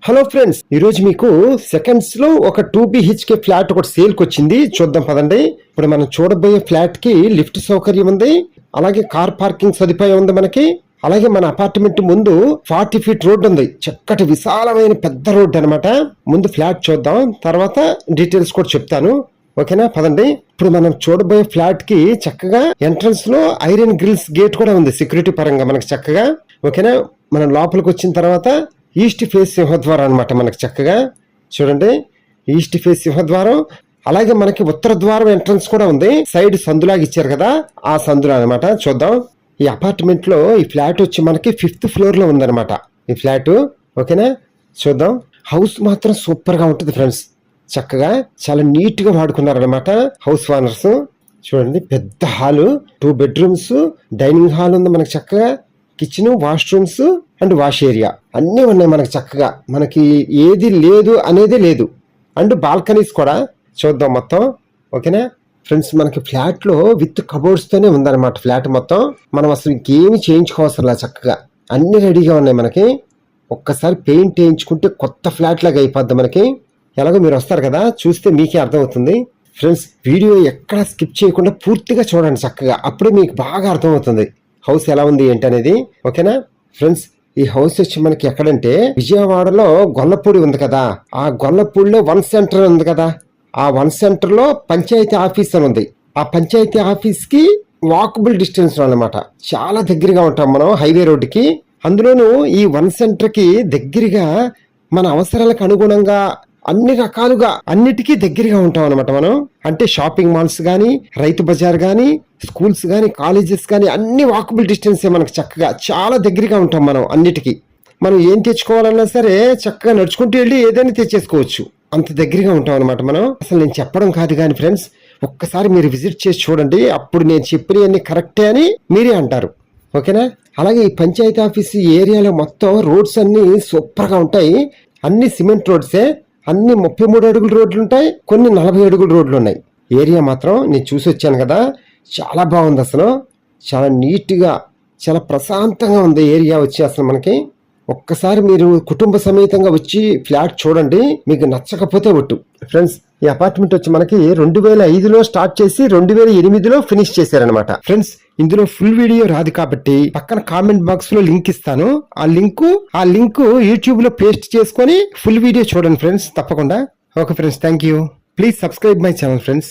Hello friends, ఈ రోజు మీకు సెకండ్స్ లో ఒక 2 BHK ఫ్లాట్ ఒకటి సేల్ కి వచ్చింది. చూద్దాం పదండి. ఇప్పుడు మనం చూడబోయే ఫ్లాట్ కి లిఫ్ట్ సౌకర్యం ఉంది, అలాగే కార్ పార్కింగ్ సదుపాయం ఉంది మనకి. అలాగే మన అపార్ట్మెంట్ ముందు 40 feet రోడ్ ఉంది. చక్కటి విశాలమైన పెద్ద రోడ్ అన్నమాట. ముందు ఫ్లాట్ చూద్దాం, తర్వాత డీటెయిల్స్ కూడా చెప్తాను. ఓకేనా, పదండి. ఇప్పుడు మనం చూడబోయే ఫ్లాట్ కి చక్కగా ఎంట్రన్స్ లో ఐరన్ గ్రిల్స్ గేట్ కూడా ఉంది, సెక్యూరిటీ పరంగా మనకి చక్కగా. ఓకేనా, మనం లోపలికి వచ్చిన తర్వాత ఈస్ట్ ఫేస్ సింహద్వారం అనమాట. మనకి చక్కగా చూడండి, ఈస్ట్ ఫేస్ సింహద్వారం. అలాగే మనకి ఉత్తర ద్వారం ఎంట్రన్స్ కూడా ఉంది. సైడ్ సందులాగా ఇచ్చారు కదా, ఆ సందులో అనమాట. చూద్దాం. ఈ అపార్ట్మెంట్ లో ఈ ఫ్లాట్ వచ్చి మనకి 5th floor లో ఉందన్నమాట ఈ ఫ్లాట్. ఓకేనా, చూద్దాం. హౌస్ మాత్రం సూపర్ గా ఉంటుంది ఫ్రెండ్స్. చక్కగా చాలా నీట్ గా వాడుకున్నారనమాట హౌస్ ఓనర్స్. చూడండి, పెద్ద హాలు, 2 bedrooms, డైనింగ్ హాల్ ఉంది మనకి చక్కగా. Kitchen, washrooms and wash area అన్నీ ఉన్నాయి మనకి చక్కగా. మనకి ఏది లేదు అనేది లేదు. అండ్ బాల్కనీస్ కూడా చూద్దాం మొత్తం. ఓకేనా ఫ్రెండ్స్, మనకి ఫ్లాట్ లో విత్ కబోర్డ్స్ తోనే ఉందన్నమాట ఫ్లాట్ మొత్తం. మనం అసలు ఇంకేమి చేయించుకోవసరం, చక్కగా అన్ని రెడీగా ఉన్నాయి మనకి. ఒక్కసారి పెయింట్ వేయించుకుంటే కొత్త ఫ్లాట్ లాగా అయిపోద్ది మనకి. ఎలాగో మీరు వస్తారు కదా, చూస్తే మీకే అర్థమవుతుంది. ఫ్రెండ్స్, వీడియో ఎక్కడ స్కిప్ చేయకుండా పూర్తిగా చూడండి చక్కగా, అప్పుడే మీకు బాగా అర్థమవుతుంది హౌస్ ఎలా ఉంది ఏంటి అనేది. ఓకేనా ఫ్రెండ్స్, ఈ హౌస్ వచ్చి మనకి ఎక్కడంటే విజయవాడలో గొల్లపూడి ఉంది కదా, ఆ గొల్లపూడిలో 1 center ఉంది కదా, ఆ 1 center లో పంచాయతీ ఆఫీస్ అని ఉంది. ఆ పంచాయతీ ఆఫీస్ కి వాకబుల్ డిస్టెన్స్ అన్నమాట. చాలా దగ్గరగా ఉంటాం మనం హైవే రోడ్డుకి. అందులోనూ ఈ 1 center కి దగ్గరగా మన అవసరాలకు అనుగుణంగా అన్ని రకాలుగా అన్నిటికీ దగ్గరగా ఉంటాం అనమాట మనం. అంటే షాపింగ్ మాల్స్ గానీ, రైతు బజార్ గానీ, స్కూల్స్ గానీ, కాలేజెస్ గానీ అన్ని వాకబుల్ డిస్టెన్సే మనకు. చక్కగా చాలా దగ్గరగా ఉంటాం మనం అన్నిటికీ. మనం ఏం తెచ్చుకోవాలన్నా సరే చక్కగా నడుచుకుంటూ వెళ్ళి ఏదైనా తెచ్చేసుకోవచ్చు, అంత దగ్గరగా ఉంటాం అనమాట మనం. అసలు నేను చెప్పడం కాదు కానీ ఫ్రెండ్స్, ఒక్కసారి మీరు విజిట్ చేసి చూడండి, అప్పుడు నేను చెప్పినవన్నీ కరెక్టే అని మీరే అంటారు. ఓకేనా, అలాగే ఈ పంచాయతీ ఆఫీస్ ఏరియాలో మొత్తం రోడ్స్ అన్ని సూపర్ గా ఉంటాయి. అన్ని సిమెంట్ రోడ్సే. అన్ని 33 అడుగుల రోడ్లు ఉంటాయి, కొన్ని 40 అడుగుల రోడ్లు ఉన్నాయి. ఏరియా మాత్రం నేను చూసి వచ్చాను కదా, చాలా బాగుంది అసలు. చాలా నీట్గా, చాలా ప్రశాంతంగా ఉంది ఏరియా వచ్చి అసలు మనకి. ఒక్కసారి మీరు కుటుంబ సమేతంగా వచ్చి ఫ్లాట్ చూడండి, మీకు నచ్చకపోతే ఒట్టు. ఫ్రెండ్స్, ఈ అపార్ట్మెంట్ వచ్చి మనకి 2005లో స్టార్ట్ చేసి 2008లో ఫినిష్ చేశారనమాట. ఫ్రెండ్స్, ఇందులో ఫుల్ వీడియో రాదు కాబట్టి పక్కన కామెంట్ బాక్స్ లో లింక్ ఇస్తాను. ఆ లింక్ యూట్యూబ్ లో పేస్ట్ చేసుకొని ఫుల్ వీడియో చూడండి ఫ్రెండ్స్, తప్పకుండా. Okay friends, thank you. Please subscribe my channel friends.